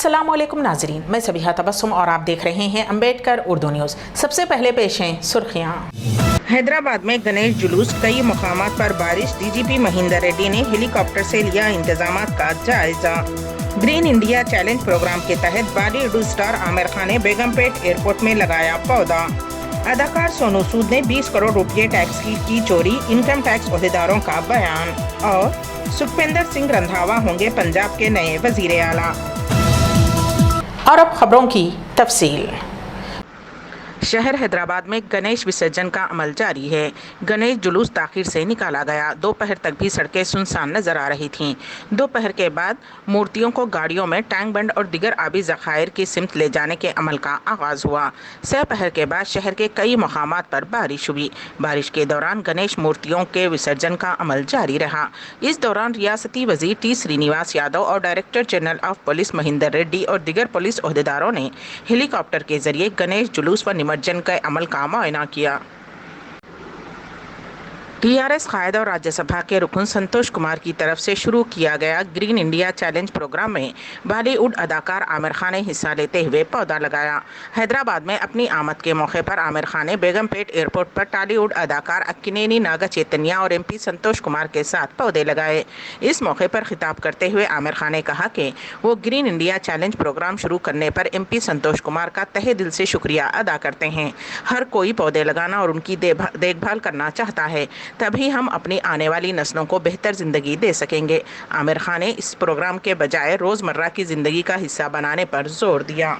अस्सलाम वालेकुम नाजरीन, मैं सबिहा तबस्सुम और आप देख रहे हैं अम्बेडकर उर्दू न्यूज़। सबसे पहले पेश हैं सुर्खियाँ। हैदराबाद में गणेश जुलूस, कई मकामात पर बारिश। डीजीपी महिंदर रेड्डी ने हेलीकॉप्टर से लिया इंतजामात का जायजा। ग्रीन इंडिया चैलेंज प्रोग्राम के तहत बॉलीवुड स्टार आमिर खान ने बेगमपेट एयरपोर्ट में लगाया पौधा। अदाकार सोनू सूद ने 20 करोड़ रुपये टैक्स की चोरी, इनकम टैक्स अहदेदारों का बयान। और सुखविंदर सिंह रंधावा होंगे पंजाब के नए वजीर आला। और अब खबरों की तफसील। शहर हैदराबाद में गणेश विसर्जन का अमल जारी है। गणेश जुलूस ताखिर से निकाला गया। दोपहर तक भी सड़कें सुनसान नजर आ रही थीं। दोपहर के बाद मूर्तियों को गाड़ियों में टैंक बंड और दिगर आबी ज़खायर की सिमत ले जाने के अमल का आगाज़ हुआ। सहपहर के बाद शहर के कई मकामात पर बारिश हुई। बारिश के दौरान गणेश मूर्तियों के विसर्जन का अमल जारी रहा। इस दौरान रियासती वजीर टी श्रीनिवास यादव और director general of police Mahinder Reddy और दिगर पुलिस अहदेदारों ने हेलीकॉप्टर के जरिए गणेश जुलूस व निमज्जन के अमल का मुआयना किया। टीआरएस कायद और राज्यसभा के रुकन संतोष कुमार की तरफ से शुरू किया गया ग्रीन इंडिया चैलेंज प्रोग्राम में बॉलीवुड अदाकार आमिर खान ने हिस्सा लेते हुए पौधा लगाया। हैदराबाद में अपनी आमद के मौके पर आमिर खान ने बेगमपेट एयरपोर्ट पर टॉलीवुड अदाकार अक्किनेनी नागा चैतन्या और एमपी संतोष कुमार के साथ पौधे लगाए। इस मौके पर खिताब करते हुए आमिर खान ने कहा कि वो ग्रीन इंडिया चैलेंज प्रोग्राम शुरू करने पर एमपी संतोष कुमार का तहे दिल से शुक्रिया अदा करते हैं। हर कोई पौधे लगाना और उनकी देखभाल करना चाहता है, तभी हम अपनी आने वाली नस्लों को बेहतर ज़िंदगी दे सकेंगे। आमिर खान ने इस प्रोग्राम के बजाय रोज़मर्रा की ज़िंदगी का हिस्सा बनाने पर जोर दिया।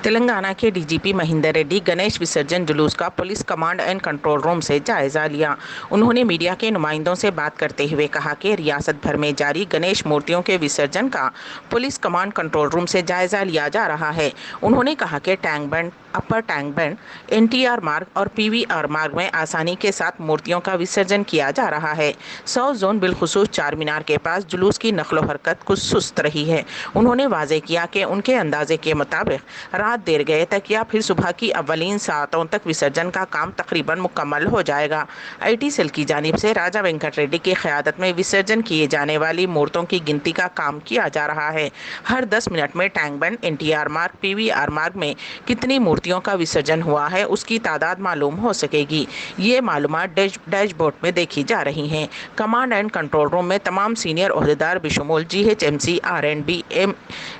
तेलंगाना के डीजीपी महिंदर रेड्डी गणेश विसर्जन जुलूस का police command and control room से जायजा लिया। उन्होंने मीडिया के नुमाइंदों से बात करते हुए कहा कि रियासत भर में जारी गणेश मूर्तियों के विसर्जन का पुलिस कमांड कंट्रोल रूम से जायजा लिया जा रहा है। उन्होंने कहा कि टैंक बंड, अपर टैंक बंड, एनटीआर मार्ग और पीवीआर मार्ग में आसानी के साथ मूर्तियों का विसर्जन किया जा रहा है। साउथ जोन बिलखुसूस चार मीनार के पास जुलूस की नकलो हरकत कुछ सुस्त रही है। उन्होंने वाजे किया कि उनके अंदाजे के मुताबिक रात देर गए तक या फिर सुबह की अव्वलीन सातों तक विसर्जन का काम तकरीबन मुकम्मल हो जाएगा। आईटी सेल की जानिब से राजा वेंकट रेड्डी की क़यादत में विसर्जन किए जाने वाली मूर्तों की गिनती का काम किया जा रहा है। हर 10 मिनट में टैंक बंड, एनटीआर मार्ग, पीवीआर मार्ग में कितनी मूर्तियों का विसर्जन हुआ है उसकी तादाद मालूम हो सकेगी। ये मालूमात डैशबोर्ड में देखी जा रही हैं। कमांड एंड कंट्रोल रूम में तमाम सीनियर ओहदेदार बिशुमूल जीएचएमसी, आरएंडबी,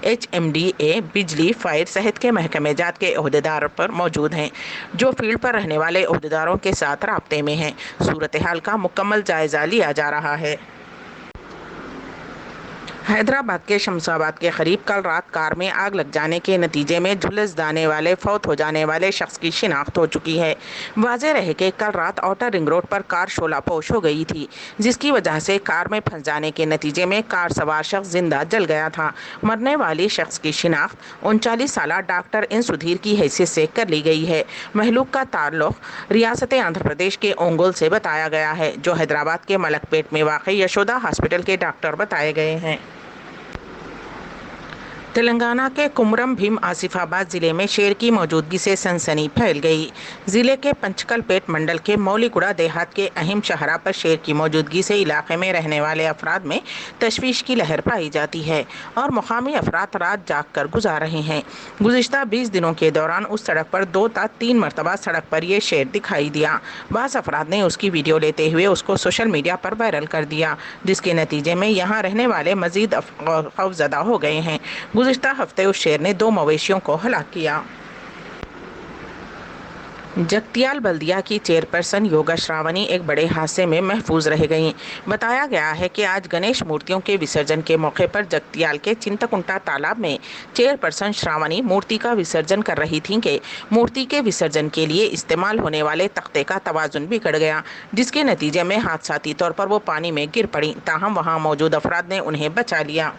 एचएमडीए, बिजली, फायर सहित के महकमे जात के ओहदेदार पर मौजूद हैं, जो फील्ड पर रहने वाले ओहदेदारों के साथ राब्ते में हैं। सूरत हाल का मुकम्मल जायजा लिया जा रहा है। हैदराबाद के शमशाबाद के करीब कल रात कार में आग लग जाने के नतीजे में झुलस जाने वाले फौत हो जाने वाले शख्स की शिनाख्त हो चुकी है। वाज़ेह रहे कि कल रात आउटर रिंग रोड पर कार शोलापोश हो गई थी, जिसकी वजह से कार में फंस जाने के नतीजे में कार सवार शख्स जिंदा जल गया था। मरने वाली शख्स की शिनाख्त 39 साला डॉक्टर इन सुधीर की हैसियत से कर ली गई है। महलूक का ताल्लुक रियासत आंध्र प्रदेश के ओंगोल से बताया गया है, जो हैदराबाद के मलकपेट में वाक़ई यशोदा हॉस्पिटल के डॉक्टर बताए गए हैं। तेलंगाना के कुमरम भीम आसिफाबाद ज़िले में शेर की मौजूदगी से सनसनी फैल गई। ज़िले के पंचकलपेट मंडल के मौलीगुड़ा देहात के अहम शहरा पर शेर की मौजूदगी से इलाके में रहने वाले अफराद में तशवीश की लहर पाई जाती है और मुकामी अफराद रात जाग कर गुजार रहे हैं। गुज़िश्ता 20 दिनों के दौरान उस सड़क पर 2 या 3 मरतबा सड़क पर ये शेर दिखाई दिया। बाज़ अफराद ने उसकी वीडियो लेते हुए उसको सोशल मीडिया पर वायरल कर दिया, जिसके नतीजे में यहाँ रहने वाले मज़ीद खौफज़दा हो गए हैं। गुज़िश्ता हफ्ते उस शेर ने 2 मवेशियों को हलाक किया। जगतियाल बल्दिया की चेयरपर्सन योगा श्रावणी एक बड़े हादसे में महफूज रह गईं। बताया गया है कि आज गणेश मूर्तियों के विसर्जन के मौके पर जगतियाल के चिंतकुंटा तालाब में चेयरपर्सन श्रावणी मूर्ति का विसर्जन कर रही थीं कि मूर्ति के विसर्जन के लिए इस्तेमाल होने वाले तख्ते का तवाजुन बिगड़ गया, जिसके नतीजे में हादसाती तौर पर वो पानी में गिर पड़ी। ताहम वहाँ मौजूद अफराद ने उन्हें बचा लिया।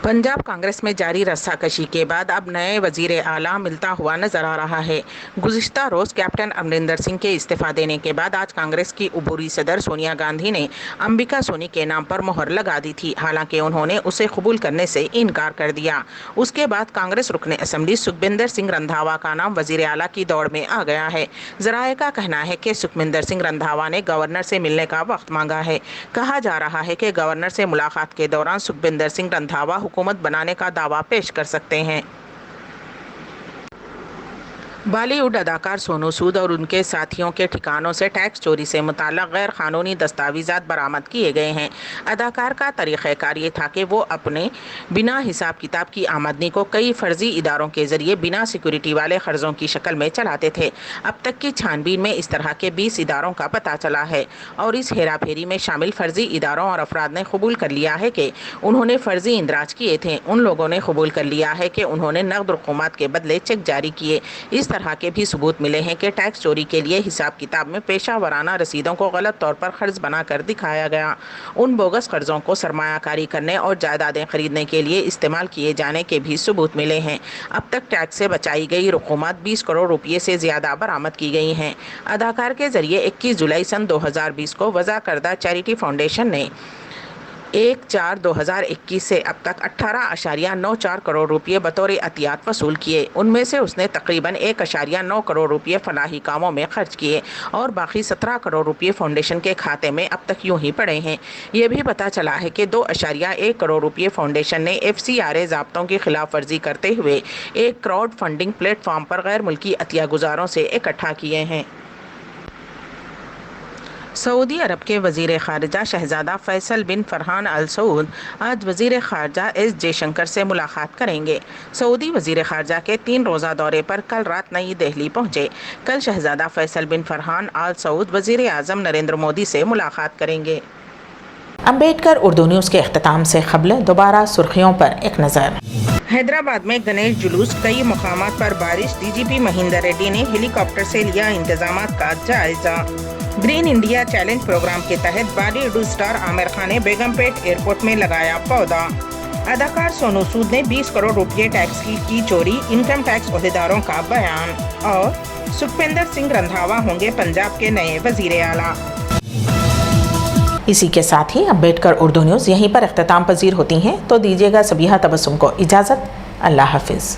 पंजाब कांग्रेस में जारी रस्साकशी के बाद अब नए वजीर आला मिलता हुआ नजर आ रहा है। गुज़िश्ता रोज कैप्टन अमरिंदर सिंह के इस्तीफा देने के बाद आज कांग्रेस की उबूरी सदर सोनिया गांधी ने अंबिका सोनी के नाम पर मोहर लगा दी थी। हालांकि उन्होंने उसे कबूल करने से इनकार कर दिया। उसके बाद कांग्रेस रुकने असेंबली सुखबिंदर सिंह रंधावा का नाम वजीर आला की दौड़ में आ गया है। जराये का कहना है कि सुखबिंदर सिंह रंधावा ने गवर्नर से मिलने का वक्त मांगा है। कहा जा रहा है कि गवर्नर से मुलाकात के दौरान सुखबिंदर सिंह रंधावा हुकूमत बनाने का दावा पेश कर सकते हैं। बॉलीवुड अदाकार सोनू सूद और उनके साथियों के ठिकानों से टैक्स चोरी से मुताल्लिक़ गैर कानूनी दस्तावेज़ात बरामद किए गए हैं। अदाकार का तरीक़ाकार ये था कि वो अपने बिना हिसाब किताब की आमदनी को कई फर्जी इदारों के ज़रिए बिना सिक्योरिटी वाले कर्ज़ों की शक्ल में चलाते थे। अब तक की छानबीन में इस तरह के 20 इदारों का पता चला है और इस हेरा फेरी में शामिल फर्जी इदारों और अफराद ने कबूल कर लिया है कि उन्होंने फर्जी इंदराज किए थे। उन लोगों ने कबूल कर लिया है कि उन्होंने नकद रकूमात के बदले चेक जारी किए। इस तरह के भी सबूत मिले हैं कि टैक्स चोरी के लिए हिसाब किताब में पेशा वराना रसीदों को गलत तौर पर कर्ज बनाकर दिखाया गया। उन बोगस कर्जों को सरमायाकारी करने और जायदादें खरीदने के लिए इस्तेमाल किए जाने के भी सबूत मिले हैं। अब तक टैक्स से बचाई गई रकूमात 20 करोड़ रुपये से ज्यादा बरामद की गई हैं। अदाकार के जरिए 21 जुलाई सन 2020 को वज़ा करदा चैरिटी फाउंडेशन ने 1/4/2021 से अब तक 18.94 करोड़ रुपये बतौर अतियात वसूल किए। उनमें से उसने तकरीबन 1.9 करोड़ रुपये फलाही कामों में खर्च किए और बाकी 17 करोड़ रुपये फाउंडेशन के खाते में अब तक यूं ही पड़े हैं। ये भी पता चला है कि 2.1 करोड़ रुपये फाउंडेशन ने FCRA ज़ाब्तों की खिलाफ वर्जी करते हुए एक क्राउड फंडिंग प्लेटफॉर्म पर गैर मुल्की अतिया गुजारों से इकट्ठा किए हैं। सऊदी अरब के वज़ीर ख़ारिजा शहज़ादा फैसल बिन फरहान अल सऊद आज वज़ीर ख़ारिजा एस जयशंकर से मुलाकात करेंगे। सऊदी वज़ीर ख़ारिजा के 3 रोज़ा दौरे पर कल रात नई दिल्ली पहुँचे। कल शहज़ादा फैसल बिन फरहान अल सऊद वज़ीर आज़म नरेंद्र मोदी से मुलाकात करेंगे। अम्बेडकर उर्दू न्यूज़ के अख्ताम से क़ब्ल दोबारा सुर्खियों पर एक नज़र। हैदराबाद में गणेश जुलूस, कई मकामात पर बारिश। DGP महिंदर रेड्डी ने हेलीकॉप्टर से लिया इंतजामात का जायजा। ग्रीन इंडिया चैलेंज प्रोग्राम के तहत बॉलीवुड स्टार आमिर खान ने बेगमपेट एयरपोर्ट में लगाया पौधा। अदाकार सोनू सूद ने 20 करोड़ रुपये टैक्स की चोरी, इनकम टैक्स ओहदेदारों का बयान। और सुखबिंदर सिंह रंधावा होंगे पंजाब के नए वजीर आला। इसी के साथ ही अम्बेडकर उर्दू न्यूज़ यहीं पर इख्तिताम पजीर होती हैं, तो दीजिएगा सबीहा तबस्सुम को इजाज़त। अल्लाह हाफिज़।